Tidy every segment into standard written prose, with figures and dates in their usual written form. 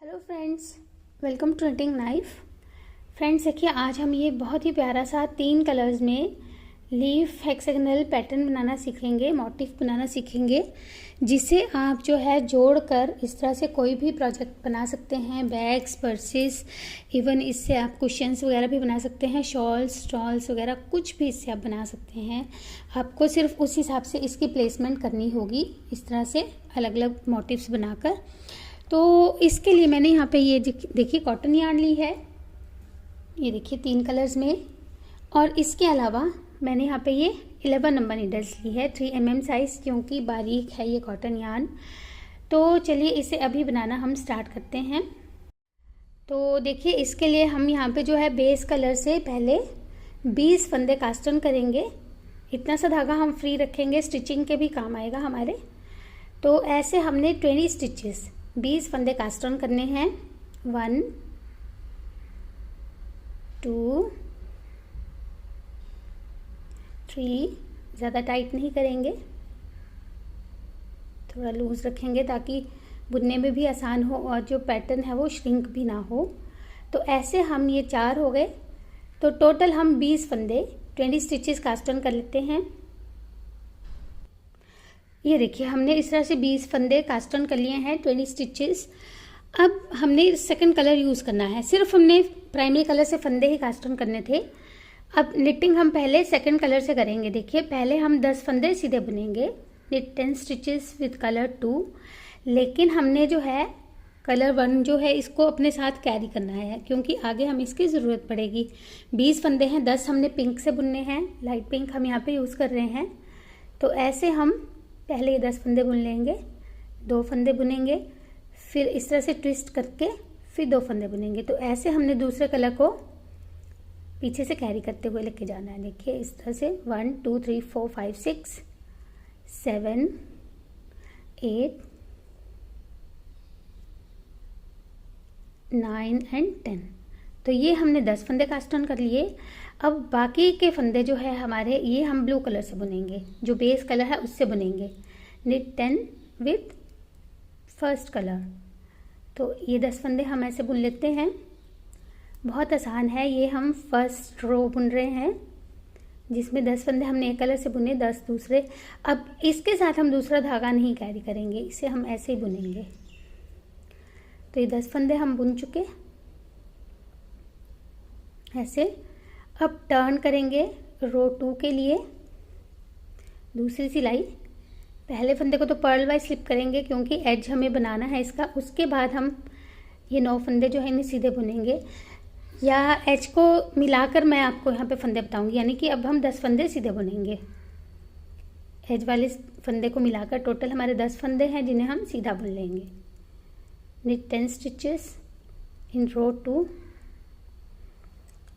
Hello friends, welcome to knitting knife. Friends देखिए, आज हम ये बहुत ही प्यारा सा 3 कलर्स में लीफ हेक्सागोनल पैटर्न बनाना सीखेंगे, मोटिफ बनाना सीखेंगे, जिसे आप जो है जोड़कर इस तरह से कोई भी प्रोजेक्ट बना सकते हैं। बैग्स, पर्सेस, इवन इससे आप कुशन्स वगैरह भी बना सकते हैं, शॉल्स, स्टॉल्स वगैरह कुछ भी इससे आप बना सकते हैं। आपको सिर्फ उस हिसाब से इसकी प्लेसमेंट करनी होगी, इस तरह से अलग अलग मोटिव्स बनाकर। तो इसके लिए मैंने यहाँ पे ये देखिए कॉटन यार्न ली है, ये देखिए 3 कलर्स में, और इसके अलावा मैंने यहाँ पे ये 11 नंबर नीडल्स ली है, 3 mm साइज़, क्योंकि बारीक है ये कॉटन यार्न। तो चलिए इसे अभी बनाना हम स्टार्ट करते हैं। तो देखिए इसके लिए हम यहाँ पे जो है बेस कलर से पहले 20 फंदे कास्ट ऑन करेंगे। इतना सा धागा हम फ्री रखेंगे, स्टिचिंग के भी काम आएगा हमारे। तो ऐसे हमने 20 स्टिचेस 20 फंदे कास्ट ऑन करने हैं। 1 2 3, ज़्यादा टाइट नहीं करेंगे, थोड़ा लूज रखेंगे ताकि बुनने में भी आसान हो और जो पैटर्न है वो श्रिंक भी ना हो। तो ऐसे हम ये 4 हो गए, तो टोटल हम 20 फंदे 20 स्टिचेस कास्ट ऑन कर लेते हैं। ये देखिए हमने इस तरह से 20 फंदे कास्ट ऑन कर लिए हैं, 20 स्टिचेस। अब हमने सेकंड कलर यूज़ करना है, सिर्फ हमने प्राइमरी कलर से फंदे ही कास्ट ऑन करने थे। अब निटिंग हम पहले सेकंड कलर से करेंगे। देखिए पहले हम 10 फंदे सीधे बुनेंगे, निट 10 स्टिचेस विद कलर 2, लेकिन हमने जो है कलर 1 जो है इसको अपने साथ कैरी करना है, क्योंकि आगे हम इसकी ज़रूरत पड़ेगी। 20 फंदे हैं, 10 हमने पिंक से बुनने हैं, लाइट पिंक हम यहाँ पे यूज़ कर रहे हैं। तो ऐसे हम पहले 10 फंदे बुन लेंगे, 2 फंदे बुनेंगे, फिर इस तरह से ट्विस्ट करके फिर 2 फंदे बुनेंगे। तो ऐसे हमने दूसरे कलर को पीछे से कैरी करते हुए लेके जाना है। देखिए इस तरह से 1 2 3 4 5 6 7 8 9 एंड 10। तो ये हमने 10 फंदे कास्ट ऑन कर लिए। अब बाकी के फंदे जो है हमारे, ये हम ब्लू कलर से बुनेंगे, जो बेस कलर है उससे बुनेंगे, निट 10 विथ फर्स्ट कलर। तो ये 10 फंदे हम ऐसे बुन लेते हैं। बहुत आसान है ये, हम फर्स्ट रो बुन रहे हैं जिसमें 10 फंदे हमने एक कलर से बुने, 10 दूसरे। अब इसके साथ हम दूसरा धागा नहीं कैरी करेंगे, इसे हम ऐसे ही बुनेंगे। तो ये 10 फंदे हम बुन चुके ऐसे। अब टर्न करेंगे रो 2 के लिए, दूसरी सिलाई। पहले फंदे को तो पर्ल वाइज स्लिप करेंगे क्योंकि एज हमें बनाना है इसका। उसके बाद हम ये 9 फंदे जो है इन्हें सीधे बुनेंगे, या एज को मिलाकर मैं आपको यहाँ पे फंदे बताऊंगी। यानी कि अब हम 10 फंदे सीधे बुनेंगे, एज वाले फंदे को मिलाकर टोटल हमारे 10 फंदे हैं जिन्हें हम सीधा बुन लेंगे। Knit 10 stitches in row 2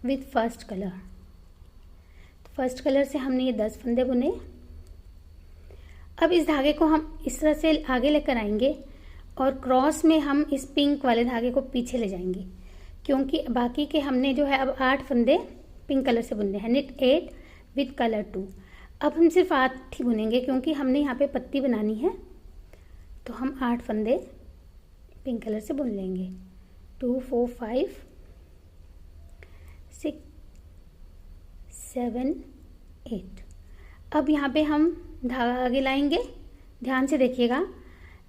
with first colour. First colour से हमने ये 10 फंदे बुने। अब इस धागे को हम इस तरह से आगे लेकर आएंगे और क्रॉस में हम इस पिंक वाले धागे को पीछे ले जाएंगे, क्योंकि बाकी के हमने जो है अब 8 फंदे पिंक कलर से बुनने हैं, निट 8 विथ कलर 2। अब हम सिर्फ 8 ही बुनेंगे क्योंकि हमने यहाँ पे पत्ती बनानी है। तो हम 8 फंदे पिंक कलर से बुन लेंगे, 2 4 5 6 7 8। अब यहाँ पे हम धागा आगे लाएंगे, ध्यान से देखिएगा।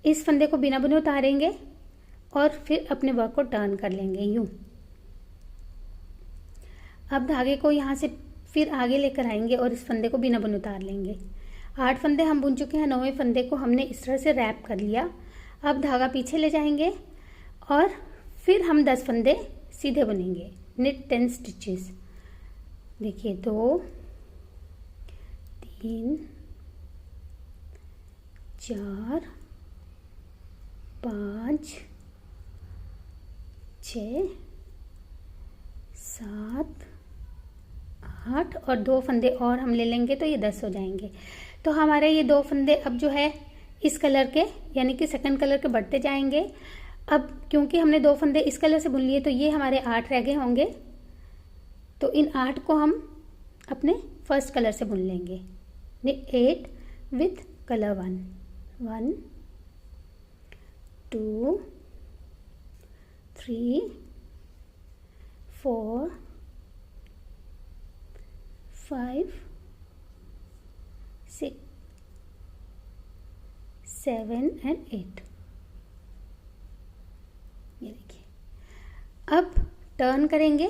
इस फंदे को बिना बुने उतारेंगे और फिर अपने वर्क को टर्न कर लेंगे यूं। अब धागे को यहाँ से फिर आगे लेकर आएंगे और इस फंदे को बिना बुने उतार लेंगे। 8 फंदे हम बुन चुके हैं, 9वें फंदे को हमने इस तरह से रैप कर लिया। अब धागा पीछे ले जाएंगे और फिर हम 10 फंदे सीधे बुनेंगे, निट 10 स्टिचेस। देखिए 2 3 4 5 6 7 8 और 2 फंदे और हम ले लेंगे तो ये 10 हो जाएंगे। तो हमारे ये 2 फंदे अब जो है इस कलर के, यानी कि सेकंड कलर के बढ़ते जाएंगे। अब क्योंकि हमने 2 फंदे इस कलर से बुन लिए तो ये हमारे 8 रह गए होंगे। तो इन 8 को हम अपने फर्स्ट कलर से बुन लेंगे, 8 विथ कलर 1 1 2 3 4 5 6 7 and 8। ये देखिए, अब टर्न करेंगे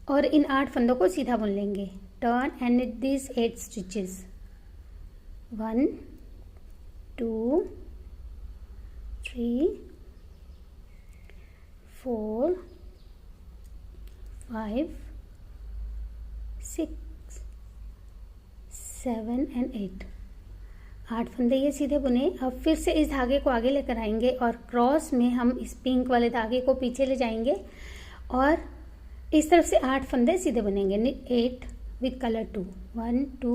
और इन 8 फंदों को सीधा बुन लेंगे। Turn and knit these 8 stitches, 1 2 3 4 5 6 7 and 8। 8 फंदे ये सीधे बुने। अब फिर से इस धागे को आगे लेकर आएंगे और क्रॉस में हम इस पिंक वाले धागे को पीछे ले जाएंगे और इस तरफ से 8 फंदे सीधे बनेंगे। knit 8 with color 2, 1 2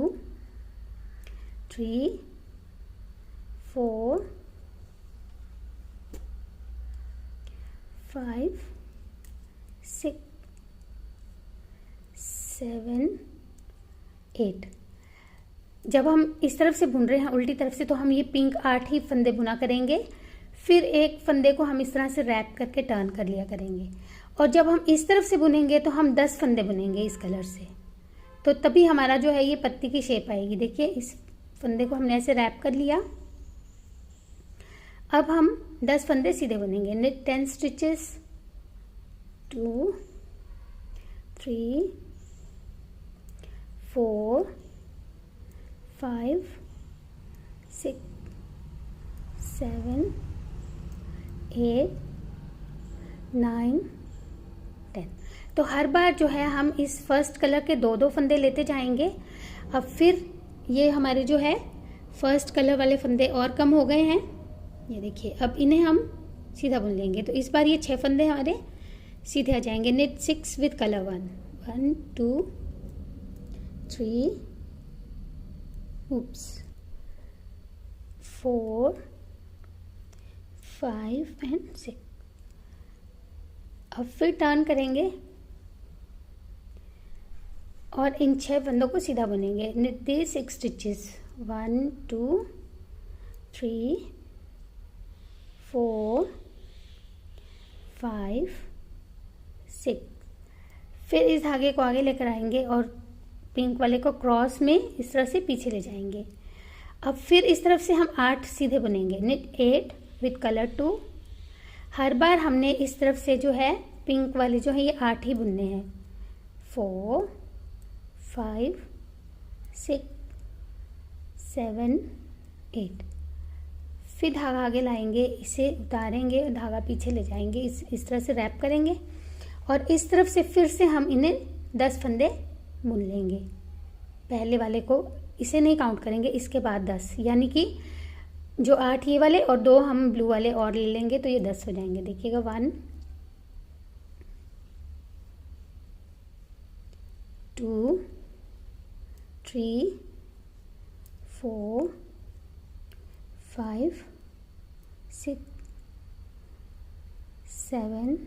3 4 5 6 7 8। जब हम इस तरफ से बुन रहे हैं उल्टी तरफ से, तो हम ये पिंक 8 ही फंदे बुना करेंगे। फिर एक फंदे को हम इस तरह से रैप करके टर्न कर लिया करेंगे। और जब हम इस तरफ से बुनेंगे तो हम 10 फंदे बुनेंगे इस कलर से, तो तभी हमारा जो है ये पत्ती की शेप आएगी। देखिए, इस फंदे को हमने ऐसे रैप कर लिया। अब हम 10 फंदे सीधे बुनेंगे। knit 10 stitches, 2 3 4 5 6 7 8 9 10। तो हर बार जो है हम इस फर्स्ट कलर के 2-2 फंदे लेते जाएंगे। अब फिर ये हमारे जो है फर्स्ट कलर वाले फंदे और कम हो गए हैं। ये देखिए, अब इन्हें हम सीधा बुन लेंगे। तो इस बार ये 6 फंदे हमारे सीधे आ जाएंगे। knit 6 with color 1, 1 2 3 4 5 and 6। अब फिर टर्न करेंगे और इन 6 फंदों को सीधा बुनेंगे। knit these 6 stitches, 1 2 3 4 5 6। फिर इस धागे को आगे लेकर आएंगे और पिंक वाले को क्रॉस में इस तरह से पीछे ले जाएंगे। अब फिर इस तरफ से हम 8 सीधे बुनेंगे। knit 8 with color 2। हर बार हमने इस तरफ से जो है पिंक वाले जो है ये 8 ही बुनने हैं। 4 5 6 7 8। फिर धागा आगे लाएंगे, इसे उतारेंगे, धागा पीछे ले जाएंगे, इस तरह से रैप करेंगे और इस तरफ से फिर से हम इन्हें 10 फंदे बुन लेंगे। पहले वाले को इसे नहीं काउंट करेंगे, इसके बाद 10, यानी कि जो 8 ये वाले और 2 हम ब्लू वाले और ले लेंगे तो ये 10 हो जाएंगे। देखिएगा, 1 2 3 4 5 6 7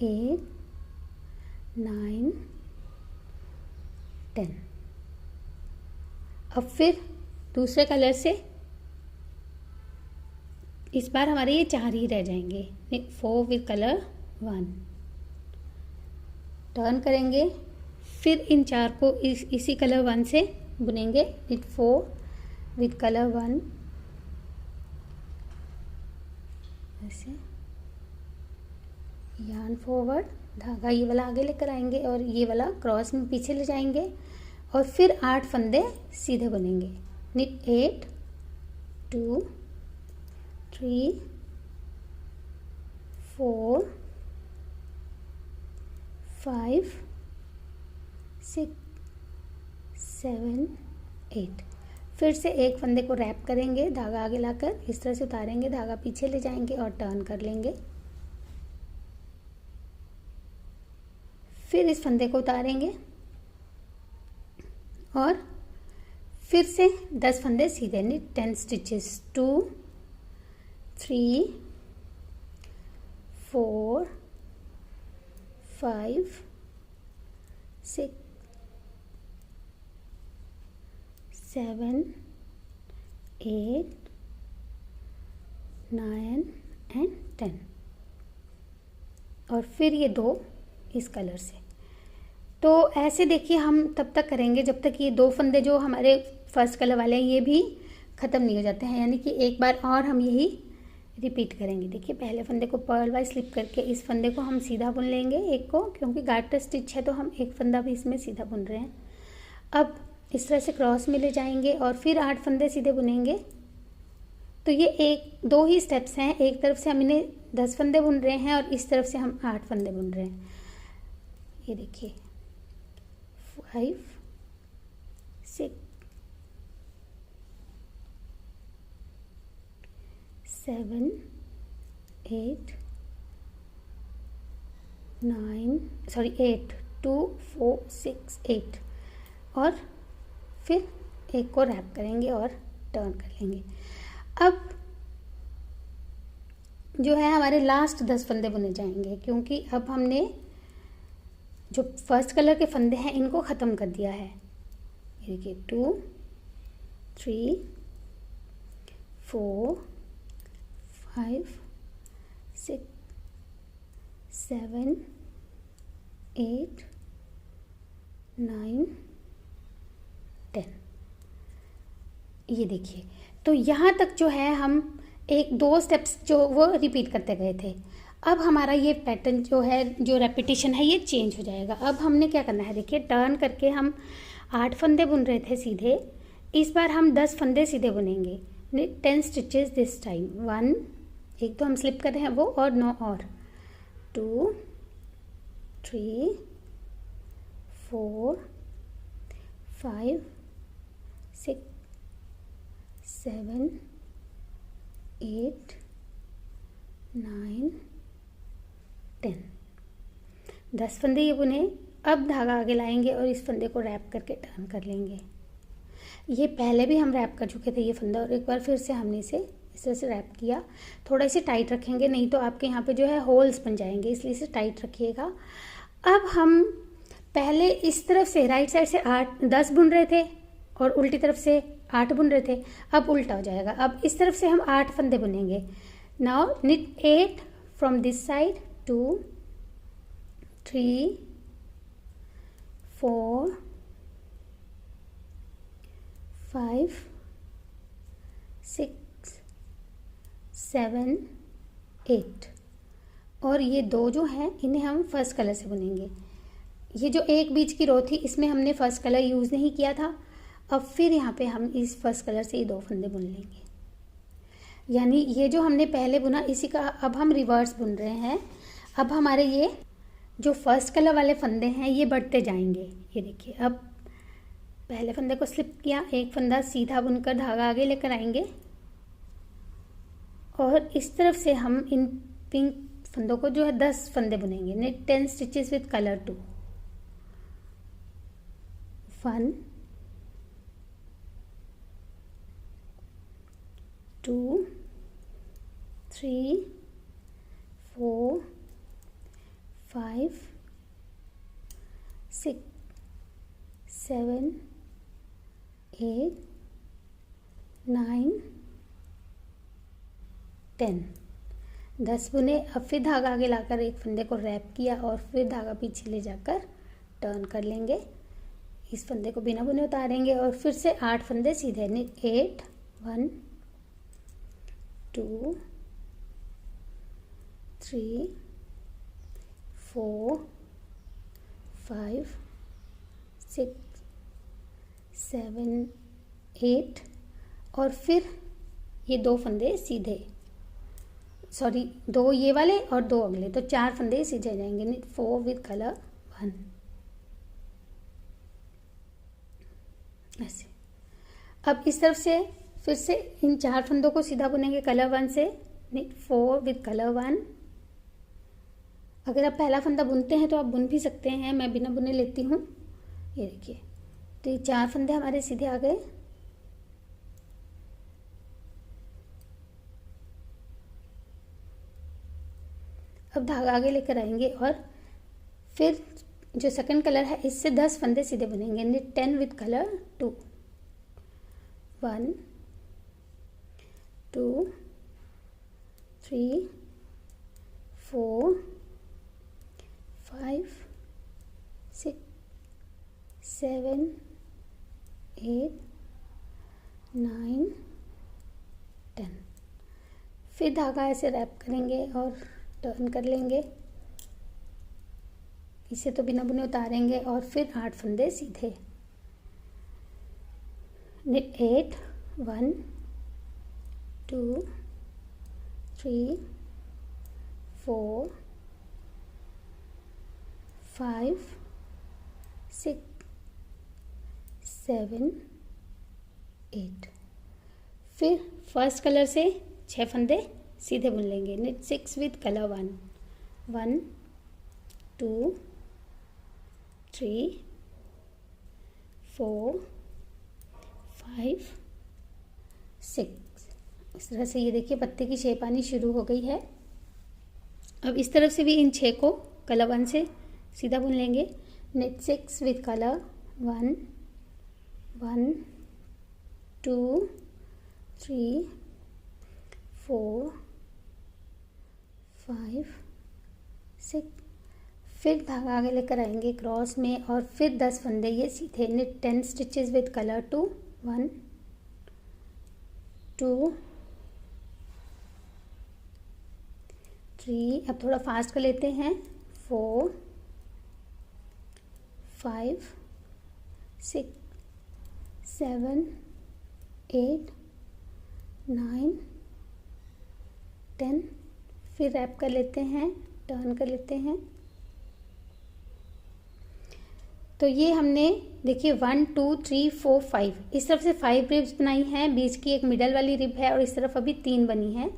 8 9 10। अब फिर दूसरे कलर से इस बार हमारे ये 4 ही रह जाएंगे। 4 विद कलर 1। टर्न करेंगे, फिर इन 4 को इसी कलर 1 से बुनेंगे। knit 4 विद कलर 1, ऐसे यार्न फॉरवर्ड, धागा ये वाला आगे लेकर आएंगे और ये वाला क्रॉस में पीछे ले जाएंगे और फिर 8 फंदे सीधे बुनेंगे। knit 8 2 3 4 5 6 7 8। फिर से एक फंदे को रैप करेंगे, धागा आगे लाकर इस तरह से उतारेंगे, धागा पीछे ले जाएंगे और टर्न कर लेंगे। फिर इस फंदे को उतारेंगे और फिर से 10 फंदे सीधे। knit 10 stitches, 2 3 4 5 6 7 8 9 and 10। और फिर ये 2 इस कलर से। तो ऐसे देखिए हम तब तक करेंगे जब तक ये 2 फंदे जो हमारे फर्स्ट कलर वाले हैं ये भी ख़त्म नहीं हो जाते हैं, यानी कि एक बार और हम यही रिपीट करेंगे। देखिए पहले फंदे को पर्ल वाइज स्लिप करके इस फंदे को हम सीधा बुन लेंगे एक को, क्योंकि गार्टर स्टिच है तो हम एक फंदा भी इसमें सीधा बुन रहे हैं। अब इस तरह से क्रॉस में ले जाएंगे और फिर 8 फंदे सीधे बुनेंगे। तो ये 2 ही स्टेप्स हैं, एक तरफ से हम इन्हें 10 फंदे बुन रहे हैं और इस तरफ से हम 8 फंदे बुन रहे हैं। ये देखिए 5 6 7 8 8 2 4 6 8 और फिर एक को रैप करेंगे और टर्न कर लेंगे। अब जो है हमारे लास्ट 10 फंदे बुने जाएंगे, क्योंकि अब हमने जो फर्स्ट कलर के फंदे हैं इनको ख़त्म कर दिया है। ये देखिए 2 3 4 5 6 7 8 9 10। ये देखिए, तो यहाँ तक जो है हम 1-2 स्टेप्स जो वो रिपीट करते गए थे। अब हमारा ये पैटर्न जो है, जो रेपिटेशन है, ये चेंज हो जाएगा। अब हमने क्या करना है, देखिए टर्न करके हम 8 फंदे बुन रहे थे सीधे, इस बार हम 10 फंदे सीधे बुनेंगे। 10 स्टिचेस दिस टाइम। 1 एक तो हम स्लिप कर रहे हैं वो, और 9 और 2 3 4 5 6 7 8 9 10। 10 फंदे ये बुने। अब धागा आगे लाएंगे और इस फंदे को रैप करके टर्न कर लेंगे। ये पहले भी हम रैप कर चुके थे ये फंदा, और एक बार फिर से हमने इसे इस तरह से रैप किया। थोड़ा इसे टाइट रखेंगे, नहीं तो आपके यहाँ पे जो है होल्स बन जाएंगे, इसलिए इसे टाइट रखिएगा। अब हम पहले इस तरफ से राइट साइड से 10 बुन रहे थे और उल्टी तरफ से 8 बुन रहे थे। अब उल्टा हो जाएगा, अब इस तरफ से हम 8 फंदे बुनेंगे। Now knit 8 from this side, 2 3 4 5 6 7 8। और ये 2 जो हैं इन्हें हम फर्स्ट कलर से बुनेंगे। ये जो एक बीच की रो थी इसमें हमने फर्स्ट कलर यूज़ नहीं किया था। अब फिर यहाँ पे हम इस फर्स्ट कलर से ये 2 फंदे बुन लेंगे, यानी ये जो हमने पहले बुना इसी का अब हम रिवर्स बुन रहे हैं। अब हमारे ये जो फर्स्ट कलर वाले फंदे हैं ये बढ़ते जाएंगे। ये देखिए, अब पहले फंदे को स्लिप किया, एक फंदा सीधा बुनकर धागा आगे लेकर आएंगे और इस तरफ से हम इन पिंक फंदों को जो है 10 फंदे बुनेंगे। knit 10 stitches with colour 2। 1 2 3 4 5 6 7 8 9 10। 10 बुने। अब फिर धागा आगे लाकर एक फंदे को रैप किया और फिर धागा पीछे ले जाकर टर्न कर लेंगे। इस फंदे को बिना बुने उतारेंगे और फिर से 8 फंदे सीधे। 8 1 2 3 4 5 6 7 8 और फिर ये 2 फंदे सीधे, सॉरी 2 ये वाले और 2 अगले, तो 4 फंदे सीधे जाएंगे। knit 4 with colour 1। ऐसे अब इस तरफ से फिर से इन 4 फंदों को सीधा बुनेंगे कलर 1 से। knit 4 with colour 1। अगर आप पहला फंदा बुनते हैं तो आप बुन भी सकते हैं, मैं बिना बुने लेती हूँ। ये देखिए, तो ये 4 फंदे हमारे सीधे आ गए। अब धागा आगे लेकर आएंगे और फिर जो सेकंड कलर है इससे 10 फंदे सीधे बुनेंगे। knit 10 with colour 2। 1 2 3 4 5 6 7 8 9 10। फिर धागा ऐसे रैप करेंगे और टर्न कर लेंगे, इसे तो बिना बुने उतारेंगे और फिर 8 फंदे सीधे। 8 1 2 3 4 5 6 7 8। फिर फर्स्ट कलर से 6 फंदे सीधे बुन लेंगे। knit 6 with color 1 1 2 3 4 5 6। इस तरह से ये देखिए पत्ते की शेप आनी शुरू हो गई है। अब इस तरफ से भी इन 6 को कलर 1 से सीधा बुन लेंगे। knit 6 with color 1 1 2 3 4 5 6। फिर धागा आगे लेकर आएंगे क्रॉस में और फिर 10 फंदे ये सीधे। knit 10 stitches with color 2 1 2 3। अब थोड़ा फास्ट कर लेते हैं। 4 5 6 7 8 9 10। फिर रैप कर लेते हैं, टर्न कर लेते हैं। तो ये हमने देखिए 1 2 3 4 5 इस तरफ से 5 रिब्स बनाई हैं, बीच की एक मिडल वाली रिब है और इस तरफ अभी 3 बनी है,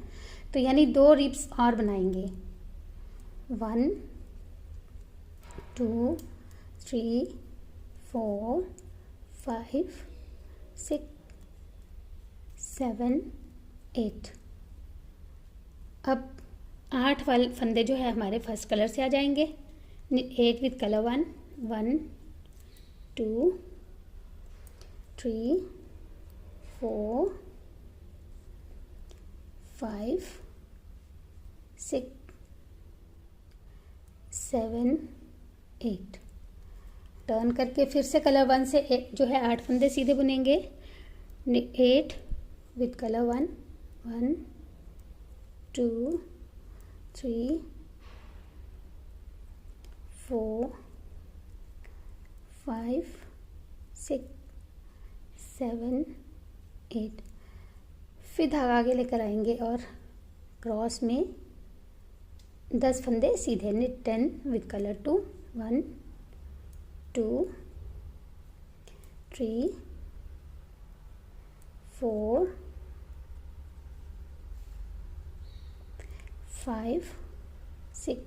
तो यानी 2 रिब्स और बनाएंगे। 1 2 3 4 5 6 7 8। अब 8 वाले फंदे जो है हमारे फर्स्ट कलर से आ जाएंगे। 8 विथ कलर 1 1 2 3 4 5 6 7 8। टर्न करके फिर से कलर 1 से जो है 8 फंदे सीधे बुनेंगे। 8 विथ कलर 1 1 2 3 4 5 6 7 8। फिर धागा आगे लेकर आएंगे और क्रॉस में 10 फंदे सीधे। knit 10 with colour 2 1 2 3 4 5 6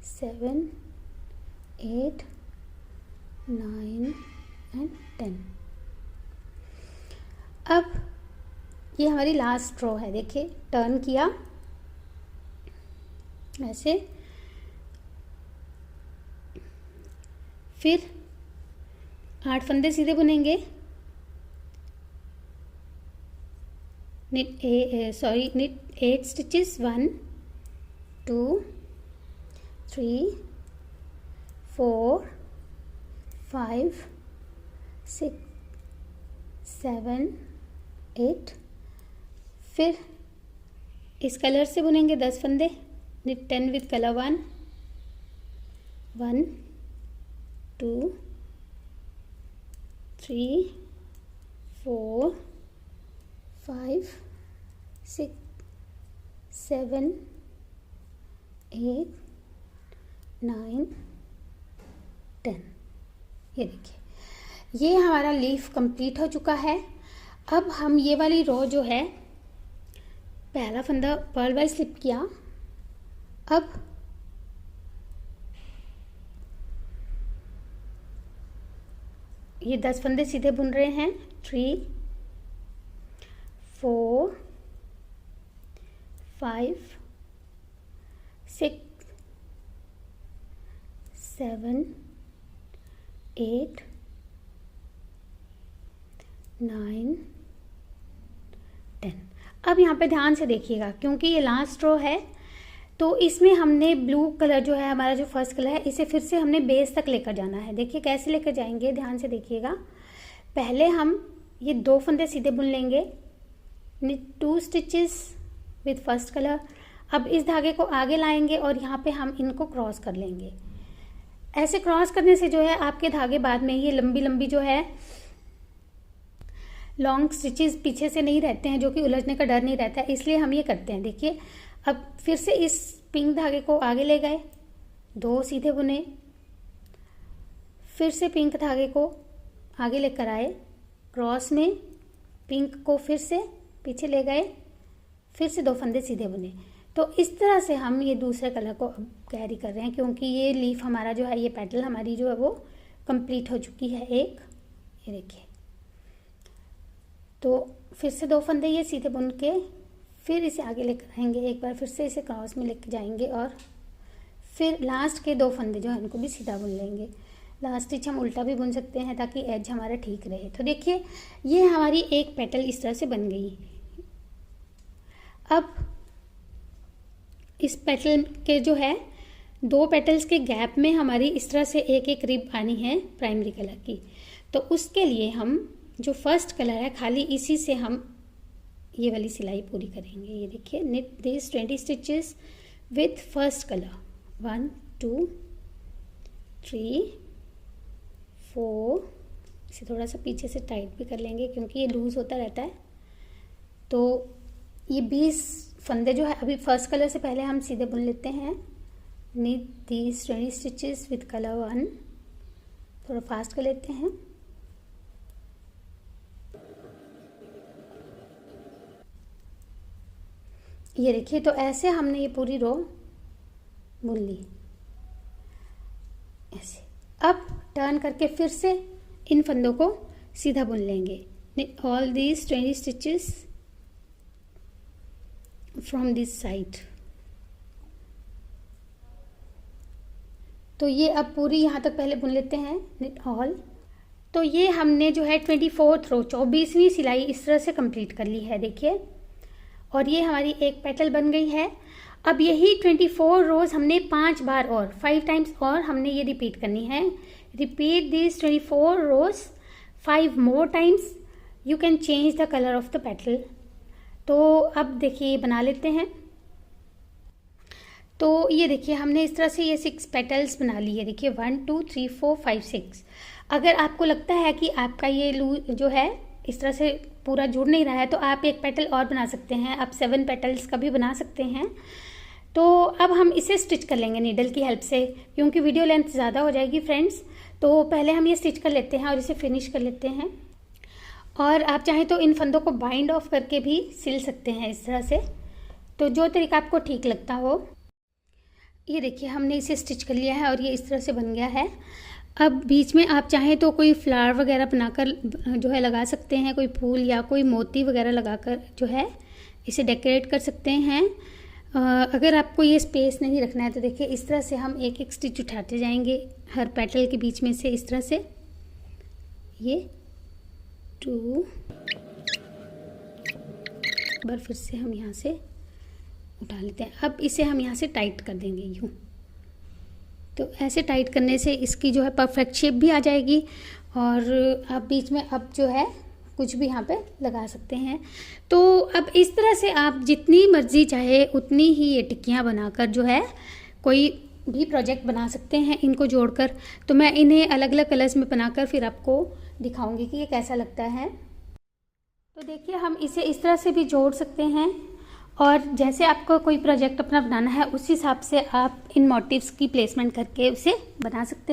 7 8 9 and 10। अब ये हमारी लास्ट रो है। देखिए टर्न किया ऐसे, फिर 8 फंदे सीधे बुनेंगे। knit 8 stitches 1 2 3 4 5 6 7 8। फिर इस कलर से बुनेंगे 10 फंदे। knit 10 with colour 1 1 2 3 4 5 6 7 8 9 10। ये देखिए ये हमारा लीफ कंप्लीट हो चुका है। अब हम ये वाली रो जो है, पहला फंदा पर्ल वाइज स्लिप किया, अब ये 10 फंदे सीधे बुन रहे हैं। 3 4 5 6 7 8 9 10। अब यहाँ पे ध्यान से देखिएगा क्योंकि ये लास्ट रो है तो इसमें हमने ब्लू कलर जो है हमारा जो फर्स्ट कलर है, इसे फिर से हमने बेस तक लेकर जाना है। देखिए कैसे लेकर जाएंगे, ध्यान से देखिएगा। पहले हम ये 2 फंदे सीधे बुन लेंगे, knit 2 stitches with first colour. अब इस धागे को आगे लाएंगे और यहाँ पे हम इनको क्रॉस कर लेंगे। ऐसे क्रॉस करने से जो है आपके धागे बाद में ये लंबी लंबी जो है लॉन्ग स्टिचेस पीछे से नहीं रहते हैं, जो कि उलझने का डर नहीं रहता है, इसलिए हम ये करते हैं। देखिए अब फिर से इस पिंक धागे को आगे ले गए, 2 सीधे बुने, फिर से पिंक धागे को आगे लेकर आए, क्रॉस में पिंक को फिर से पीछे ले गए, फिर से 2 फंदे सीधे बुने। तो इस तरह से हम ये दूसरे कलर को अब कैरी कर रहे हैं, क्योंकि ये लीफ हमारा जो है, ये पेटल हमारी जो है वो कंप्लीट हो चुकी है एक। ये देखिए, तो फिर से 2 फंदे ये सीधे बुन के फिर इसे आगे लेकर आएंगे, एक बार फिर से इसे क्रॉस में लेकर जाएंगे और फिर लास्ट के 2 फंदे जो है इनको भी सीधा बुन लेंगे। लास्ट स्टिच हम उल्टा भी बुन सकते हैं ताकि एज हमारा ठीक रहे। तो देखिए ये हमारी एक पेटल इस तरह से बन गई। अब इस पेटल के जो है 2 पेटल्स के गैप में हमारी इस तरह से एक एक रिब आनी है प्राइमरी कलर की। तो उसके लिए हम जो फर्स्ट कलर है खाली इसी से हम ये वाली सिलाई पूरी करेंगे। ये देखिए, knit these 20 stitches with first color, 1 2 3 4। इसे थोड़ा सा पीछे से टाइट भी कर लेंगे क्योंकि ये लूज होता रहता है। तो ये 20 फंदे जो है अभी फर्स्ट कलर से पहले हम सीधे बुन लेते हैं। knit these 20 stitches with color 1। थोड़ा फास्ट कर लेते हैं। ये देखिए, तो ऐसे हमने ये पूरी रो बुन ली ऐसे। अब टर्न करके फिर से इन फंदों को सीधा बुन लेंगे। knit all these 20 stitches from this side। तो ये अब पूरी यहाँ तक पहले बुन लेते हैं, knit all। तो ये हमने जो है 24th रो 24वीं सिलाई इस तरह से कंप्लीट कर ली है। देखिए, और ये हमारी एक पेटल बन गई है। अब यही 24 रोज हमने 5 बार और 5 टाइम्स और हमने ये रिपीट करनी है। Repeat this 24 rows 5 more times. You can change the colour of the petal. तो अब देखिए बना लेते हैं। तो ये देखिए हमने इस तरह से ये 6 पेटल्स बना ली है। देखिए 1 2 3 4 5 6। अगर आपको लगता है कि आपका ये जो है इस तरह से पूरा जुड़ नहीं रहा है तो आप एक पेटल और बना सकते हैं। आप 7 पेटल्स का भी बना सकते हैं। तो अब हम इसे स्टिच कर लेंगे नीडल की हेल्प से, क्योंकि वीडियो लेंथ ज़्यादा हो जाएगी फ्रेंड्स। तो पहले हम ये स्टिच कर लेते हैं और इसे फिनिश कर लेते हैं। और आप चाहें तो इन फंदों को बाइंड ऑफ करके भी सिल सकते हैं इस तरह से, तो जो तरीका आपको ठीक लगता हो। ये देखिए हमने इसे स्टिच कर लिया है और ये इस तरह से बन गया है। अब बीच में आप चाहें तो कोई फ्लावर वगैरह बनाकर जो है लगा सकते हैं, कोई फूल या कोई मोती वगैरह लगाकर जो है इसे डेकोरेट कर सकते हैं। अगर आपको ये स्पेस नहीं रखना है तो देखिए इस तरह से हम एक एक स्टिच उठाते जाएंगे हर पेटल के बीच में से। इस तरह से ये 2 बार फिर से हम यहाँ से उठा लेते हैं। अब इसे हम यहाँ से टाइट कर देंगे यूँ। तो ऐसे टाइट करने से इसकी जो है परफेक्ट शेप भी आ जाएगी और आप बीच में अब जो है कुछ भी यहाँ पे लगा सकते हैं। तो अब इस तरह से आप जितनी मर्जी चाहे उतनी ही ये टिक्कियाँ बनाकर जो है कोई भी प्रोजेक्ट बना सकते हैं इनको जोड़कर। तो मैं इन्हें अलग अलग कलर्स में बनाकर फिर आपको दिखाऊंगी कि ये कैसा लगता है। तो देखिए हम इसे इस तरह से भी जोड़ सकते हैं और जैसे आपको कोई प्रोजेक्ट अपना बनाना है उस हिसाब से आप इन मोटिव्स की प्लेसमेंट करके उसे बना सकते हैं।